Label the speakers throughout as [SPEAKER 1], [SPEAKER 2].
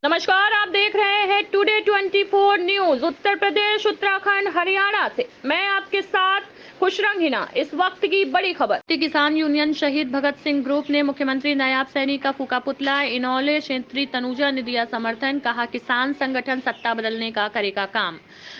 [SPEAKER 1] नमस्कार, आप देख रहे हैं टुडे 24 न्यूज। उत्तर प्रदेश, उत्तराखंड, हरियाणा से मैं आपके साथ खुशरंग हिना। इस वक्त की बड़ी खबर। किसान यूनियन शहीद भगत सिंह ग्रुप ने मुख्यमंत्री नायब सैनी का फूका पुतला। इनौले क्षेत्रीय तनुजा ने दिया समर्थन, कहा किसान संगठन सत्ता बदलने का करेगा काम।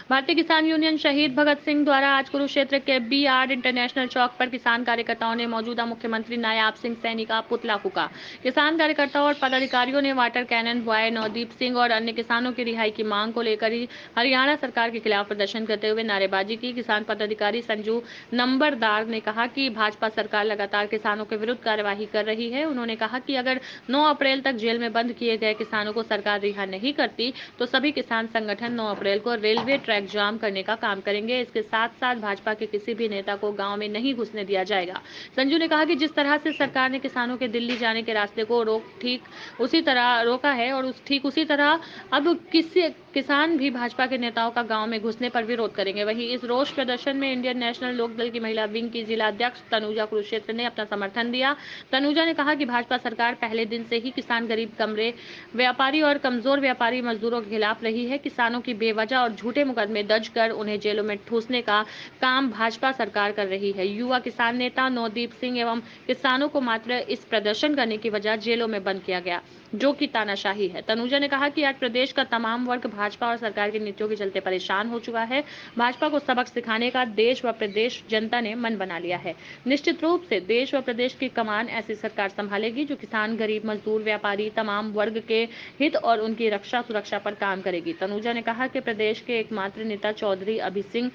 [SPEAKER 1] भारतीय किसान यूनियन शहीद भगत सिंह द्वारा आज कुरुक्षेत्र के BR इंटरनेशनल चौक पर किसान कार्यकर्ताओं ने मौजूदा मुख्यमंत्री नायब सिंह सैनी का पुतला फूका। किसान कार्यकर्ताओं और पदाधिकारियों ने water cannon boy Navdeep Singh और अन्य किसानों की रिहाई की मांग को लेकर ही हरियाणा सरकार के खिलाफ प्रदर्शन करते हुए नारेबाजी की। किसान पदाधिकारी संजू नंबरदार ने कहा कि भाजपा सरकार लगातार किसानों के विरुद्ध कार्यवाही कर रही है। उन्होंने कहा कि अगर 9 अप्रैल तक जेल में बंद किए गए किसानों को सरकार रिहा नहीं करती तो सभी किसान संगठन 9 अप्रैल को रेलवे ट्रैक जाम करने का काम करेंगे। इसके साथ साथ भाजपा के किसी भी नेता को गांव में नहीं घुसने दिया जाएगा। संजू ने कहा कि जिस तरह से सरकार ने किसानों के दिल्ली जाने के रास्ते को रोका है और उसी तरह अब किसी किसान भी भाजपा के नेताओं का गांव में घुसने पर विरोध करेंगे। वहीं इस रोष प्रदर्शन में इंडियन नेशनल लोकदल की महिला विंग की जिला अध्यक्ष तनुजा कुरुक्षेत्र ने अपना समर्थन दिया। तनुजा ने कहा कि भाजपा सरकार पहले दिन से ही किसान, गरीब, कमरे व्यापारी और कमजोर व्यापारी मजदूरों के खिलाफ रही है। किसानों की बेवजह और झूठे मुकदमे दर्ज कर उन्हें जेलों में ठूसने का काम भाजपा सरकार कर रही है। युवा किसान नेता नवदीप सिंह एवं किसानों को मात्र इस प्रदर्शन करने की वजह जेलों में बंद किया गया, जो कि तानाशाही है। तनुजा ने कहा कि आज प्रदेश का तमाम वर्ग भाजपा और सरकार की नीतियों के चलते परेशान हो चुका है। भाजपा को सबक सिखाने का देश व प्रदेश जनता ने मन बना लिया है। निश्चित रूप से देश व प्रदेश की कमान ऐसी सरकार संभालेगी जो किसान, गरीब, मजदूर, व्यापारी, तमाम वर्ग के हित और उनकी रक्षा सुरक्षा पर काम करेगी। तनुजा ने कहा कि प्रदेश के एकमात्र नेता चौधरी अभय सिंह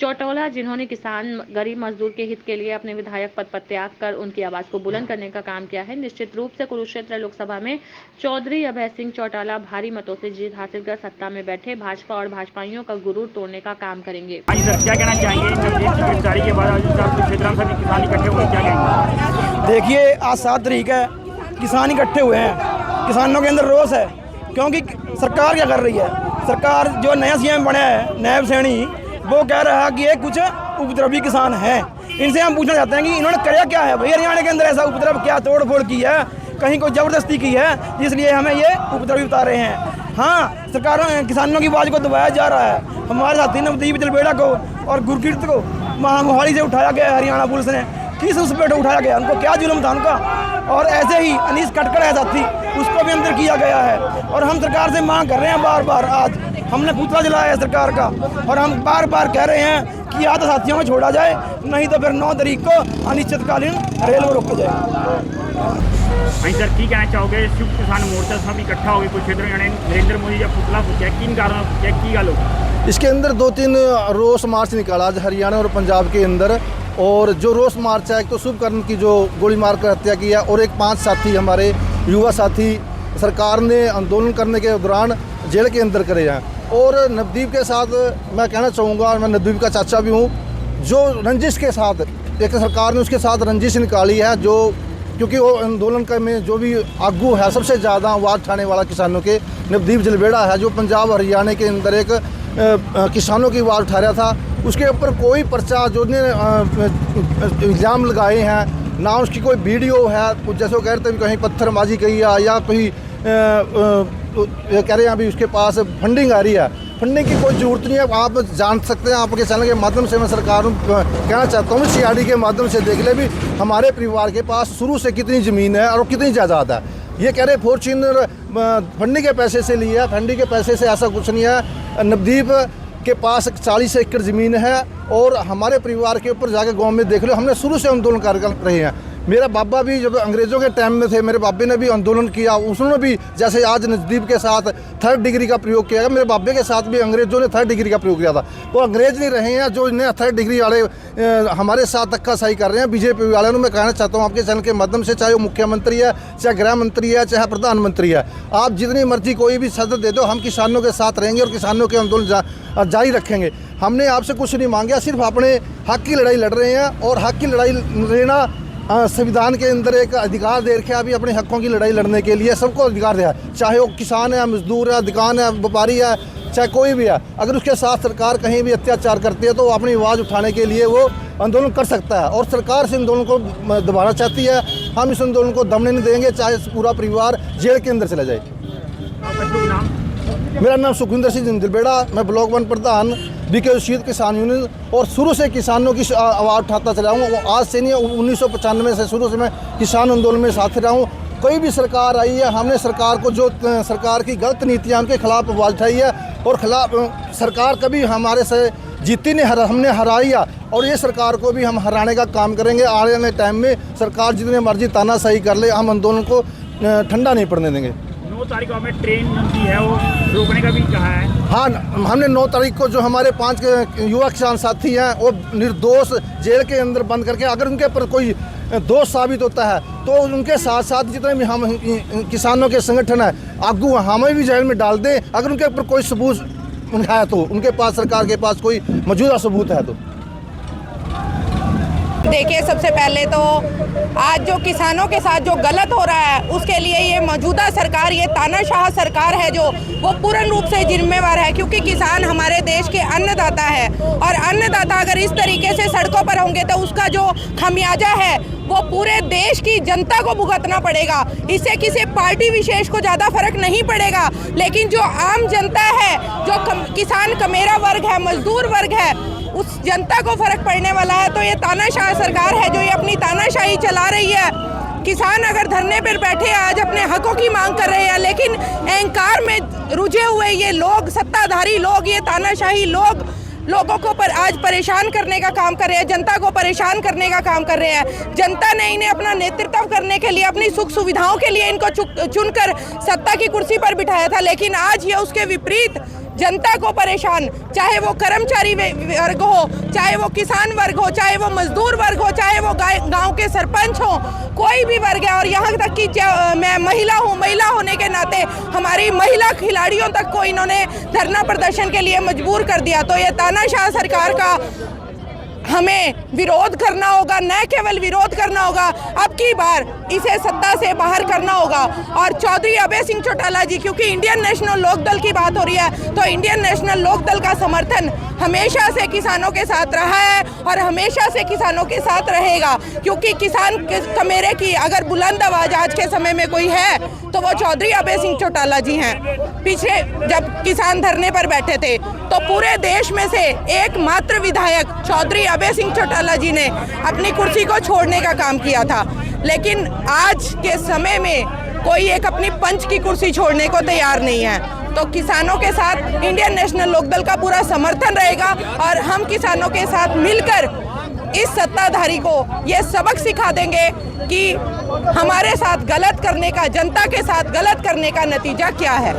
[SPEAKER 1] चौटाला, जिन्होंने किसान, गरीब, मजदूर के हित के लिए अपने विधायक पद पर त्याग कर उनकी आवाज को बुलंद करने का काम किया है। निश्चित रूप से कुरुक्षेत्र लोकसभा में चौधरी अभय सिंह चौटाला भारी मतों से जीत हासिल कर सत्ता में बैठे भाजपा और भाजपाइयों का गुरूर तोड़ने का काम करेंगे।
[SPEAKER 2] क्या कहना चाहेंगे गिरफ्तारी के बाद किसान इकट्ठे हुए, क्या कहेंगे?
[SPEAKER 3] देखिए, आज 7 तारीख है, किसान इकट्ठे हुए हैं। किसानों के अंदर रोष है, क्योंकि सरकार क्या कर रही है। सरकार जो नया CM बना है नायब सैनी, वो कह रहा है कि ये कुछ उपद्रवी किसान हैं। इनसे हम पूछना चाहते हैं कि इन्होंने कराया क्या है भाई। हरियाणा के अंदर ऐसा उपद्रव, क्या तोड़ फोड़ की है, कहीं कोई ज़बरदस्ती की है, इसलिए हमें ये उपद्रवी बता रहे हैं। हाँ, सरकारों किसानों की आवाज़ को दबाया जा रहा है। हमारे साथी नवदीप जलबेड़ा को और गुरकीर्त को मोहाली से उठाया गया हरियाणा पुलिस ने। किस उस पर उठाया गया, उनको क्या जुल्म था उनका। और ऐसे ही अनीस कटकड़ है साथी, उसको भी अंदर किया गया है। और हम सरकार से मांग कर रहे हैं बार बार, आज हमने पुतला जलाया है सरकार का, और हम बार बार कह रहे हैं कि या तो साथियों को छोड़ा जाए, नहीं तो फिर 9 तारीख को अनिश्चितकालीन रेलवे रोक जाए।
[SPEAKER 2] भाई सर, की कहना चाहोगे? संयुक्त किसान मोर्चा सब इकट्ठा हो गए कुछ क्षेत्र में, नरेंद्र मोदी जब पुतला फूका, किन कारणों की गल हो?
[SPEAKER 4] इसके अंदर 2-3 रोष मार्च निकाला आज हरियाणा और पंजाब के अंदर। और जो रोष मार्च है, एक तो शुभकर्ण की जो गोली मार कर हत्या की है, और एक 5 साथी हमारे युवा साथी सरकार ने आंदोलन करने के दौरान जेल के अंदर करे हैं। और नवदीप के साथ मैं कहना चाहूँगा, मैं नवदीप का चाचा भी हूँ, जो रंजिश के साथ एक सरकार ने उसके साथ रंजिश निकाली है, जो क्योंकि वो आंदोलन का में जो भी आगू है, सबसे ज़्यादा आवाज़ उठाने वाला किसानों के नवदीप जलबेड़ा है, जो पंजाब हरियाणा के अंदर एक किसानों की आवाज़ उठा रहा था। उसके ऊपर कोई पर्चा जो ने इल्ज़ाम लगाए हैं, ना उसकी कोई वीडियो है, जैसे वो कह रहे थे कहीं पत्थरबाजी की है या कहीं कह रहे हैं अभी उसके पास फंडिंग आ रही है। फंडिंग की कोई ज़रूरत नहीं है, आप जान सकते हैं। आपके चैनल के माध्यम से मैं सरकार कहना चाहता हूँ, CID के माध्यम से देख ले भी हमारे परिवार के पास शुरू से कितनी ज़मीन है और कितनी जायदाद है। ये कह रहे फॉर्च्यूनर फंडिंग के पैसे से लिया है, फंडिंग के पैसे से ऐसा कुछ नहीं है। नवदीप के पास 40 एकड़ ज़मीन है, और हमारे परिवार के ऊपर जाके गाँव में देख लो, हमने शुरू से आंदोलन कर रहे हैं। मेरा बाबा भी जब अंग्रेज़ों के टाइम में थे, मेरे बाबे ने भी आंदोलन किया, उसने भी जैसे आज नवदीप के साथ 3rd डिग्री का प्रयोग किया गया, मेरे बाबे के साथ भी अंग्रेज़ों ने 3rd डिग्री का प्रयोग किया था। वो अंग्रेज़ नहीं रहे हैं जो इन्हें 3rd डिग्री वाले हमारे साथ धक्काशाही कर रहे हैं। BJP वाले मैं कहना चाहता हूँ आपके चैनल के माध्यम से, चाहे वो मुख्यमंत्री है, चाहे गृह मंत्री है, चाहे प्रधानमंत्री है, आप जितनी मर्जी कोई भी सदस्य दे दो, हम किसानों के साथ रहेंगे और किसानों के आंदोलन जारी रखेंगे। हमने आपसे कुछ नहीं मांगा, सिर्फ अपने हक की लड़ाई लड़ रहे हैं। और हक की लड़ाई लेना संविधान के अंदर एक अधिकार दे रखे, अभी अपने हकों की लड़ाई लड़ने के लिए सबको अधिकार दिया है, चाहे वो किसान है, मजदूर है, दुकान है, व्यापारी है, चाहे कोई भी है। अगर उसके साथ सरकार कहीं भी अत्याचार करती है तो वो अपनी आवाज़ उठाने के लिए वो आंदोलन कर सकता है। और सरकार से आंदोलन को दबाना चाहती है, हम इस आंदोलन को दमने नहीं देंगे, चाहे पूरा परिवार जेल के अंदर चला जाए।
[SPEAKER 2] आपका शुभ नाम?
[SPEAKER 4] मेरा नाम सुखविंदर सिंह जिंदलबेड़ा, मैं ब्लॉक 1 प्रधान बीके शीत किसान यूनियन, और शुरू से किसानों की आवाज़ उठाता चला हूँ। वो आज से नहीं, 1995 से शुरू से मैं किसान आंदोलन में साथ रहा हूँ। कोई भी सरकार आई है, हमने सरकार को जो सरकार की गलत नीतियाँ उनके खिलाफ आवाज़ उठाई है, और खिलाफ सरकार कभी हमारे से जीती नहीं, हमने हराई है, और ये सरकार को भी हम हराने का काम करेंगे। आने वाले टाइम में सरकार जितने मर्जी तानाशाही कर ले, हम आंदोलन को ठंडा नहीं पड़ने देंगे।
[SPEAKER 2] 9 तारीख को हमें ट्रेन की है वो रोकने का भी कहा है।
[SPEAKER 4] हाँ, हमने 9 तारीख को जो हमारे 5 युवा किसान साथी हैं वो निर्दोष जेल के अंदर बंद करके, अगर उनके ऊपर कोई दोष साबित होता है तो उनके साथ साथ जितने भी हम किसानों के संगठन है आगू, हमें भी जेल में डाल दें अगर उनके ऊपर कोई सबूत है तो, उनके पास सरकार के पास कोई मौजूदा सबूत है तो।
[SPEAKER 5] देखिए, सबसे पहले तो आज जो किसानों के साथ जो गलत हो रहा है उसके लिए ये मौजूदा सरकार, ये तानाशाह सरकार है जो वो पूर्ण रूप से जिम्मेवार है, क्योंकि किसान हमारे देश के अन्नदाता है, और अन्नदाता अगर इस तरीके से सड़कों पर होंगे तो उसका जो खमियाजा है वो पूरे देश की जनता को भुगतना पड़ेगा। इससे किसी पार्टी विशेष को ज़्यादा फर्क नहीं पड़ेगा, लेकिन जो आम जनता है, जो किसान कमेरा वर्ग है, मजदूर वर्ग है, उस जनता को फर्क पड़ने वाला है। तो ये तानाशाह सरकार है जो ये अपनी तानाशाही चला रही है। किसान अगर धरने पर बैठे आज अपने हकों की मांग कर रहे हैं, लेकिन अहंकार में रुझे हुए ये लोग, सत्ताधारी लोग, ये तानाशाही लोग लोगों को पर आज परेशान करने का काम कर रहे हैं, जनता को परेशान करने का काम कर रहे हैं। जनता ने इन्हें अपना नेतृत्व करने के लिए, अपनी सुख सुविधाओं के लिए इनको चुनकर सत्ता की कुर्सी पर बिठाया था, लेकिन आज ये उसके विपरीत जनता को परेशान, चाहे वो कर्मचारी वर्ग हो, चाहे वो किसान वर्ग हो, चाहे वो मजदूर वर्ग हो, चाहे वो गांव के सरपंच हो, कोई भी वर्ग है, और यहाँ तक कि मैं महिला हूँ, महिला होने के नाते हमारी महिला खिलाड़ियों तक को इन्होंने धरना प्रदर्शन के लिए मजबूर कर दिया। तो ये तानाशाह सरकार का हमें विरोध करना होगा, न केवल विरोध करना होगा, अब की बार इसे सत्ता से बाहर करना होगा। और चौधरी अभय सिंह चौटाला जी, क्योंकि इंडियन नेशनल लोकदल की बात हो रही है, तो इंडियन नेशनल लोकदल का समर्थन हमेशा से किसानों के साथ रहा है और हमेशा से किसानों के साथ रहेगा, क्योंकि किसान कमेरे की अगर बुलंद आवाज आज के समय में कोई है तो वो चौधरी अभय सिंह चौटाला जी हैं। पीछे जब किसान धरने पर बैठे थे तो पूरे देश में से एकमात्र विधायक चौधरी अभय सिंह चौटाला जी ने अपनी कुर्सी को छोड़ने का काम किया था, लेकिन आज के समय में कोई एक अपनी पंच की कुर्सी छोड़ने को तैयार नहीं है। तो किसानों के साथ इंडियन नेशनल लोकदल का पूरा समर्थन रहेगा, और हम किसानों के साथ मिलकर इस सत्ताधारी को ये सबक सिखा देंगे कि हमारे साथ गलत करने का, जनता के साथ गलत करने का नतीजा क्या है।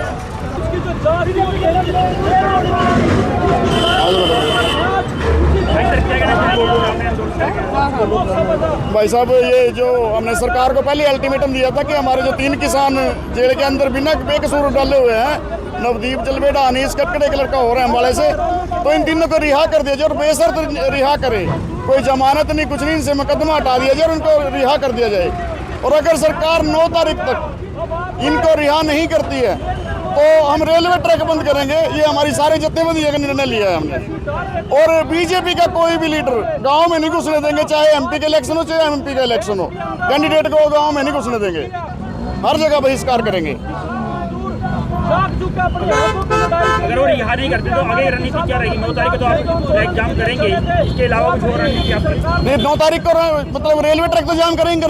[SPEAKER 6] भाई साहब, ये जो हमने सरकार को पहले अल्टीमेटम दिया था कि हमारे जो 3 किसान जेल के अंदर बिना बेकसूर डाले हुए हैं, नवदीप जलबेड़ा, अनीस कटकड़े का लड़का हो रहा है अम्बाले से, तो इन तीनों को रिहा कर दिया जाए और बेशर्त रिहा करे, कोई जमानत नहीं, कुछ नहीं, इनसे मुकदमा हटा दिया जाए और उनको रिहा कर दिया जाए। और अगर सरकार 9 तारीख तक इनको रिहा नहीं करती है तो हम रेलवे ट्रैक बंद करेंगे। ये हमारी सारी जत्थेबंदी का निर्णय लिया है हमने। और बीजेपी का कोई भी लीडर गांव में नहीं घुसने देंगे, चाहे एमपी का इलेक्शन हो चाहे एमपी का इलेक्शन हो, कैंडिडेट को गांव में नहीं घुसने देंगे, हर जगह बहिष्कार करेंगे।
[SPEAKER 2] अगर वो रिहा नहीं करते तो आगे रणनीति क्या रहेगी? 9 तारीख को तो आप एग्जाम करेंगे, इसके अलावा कुछ और रणनीति आपकी?
[SPEAKER 6] नहीं, 9 तारीख को मतलब रेलवे ट्रैक तो जाम करेंगे,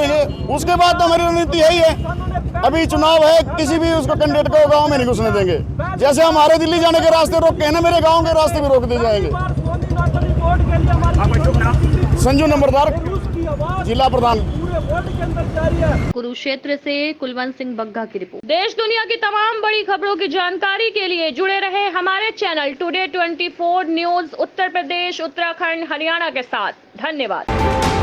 [SPEAKER 6] उसके बाद तो हमारी रणनीति यही है। अभी चुनाव है, किसी भी उसको कैंडिडेट को गांव में नहीं घुसने देंगे। जैसे हमारे दिल्ली जाने के रास्ते रोके हैं ना, मेरे गांव के रास्ते भी रोक दिए जाएंगे।
[SPEAKER 2] आपका शुभ नाम?
[SPEAKER 6] संजू नंबरदार, जिला प्रधान।
[SPEAKER 1] कुरुक्षेत्र से कुलवंत सिंह बग्गा की रिपोर्ट। देश दुनिया की तमाम बड़ी खबरों की जानकारी के लिए जुड़े रहे हमारे channel today 24 news Uttar Pradesh, Uttarakhand, Haryana के साथ। धन्यवाद।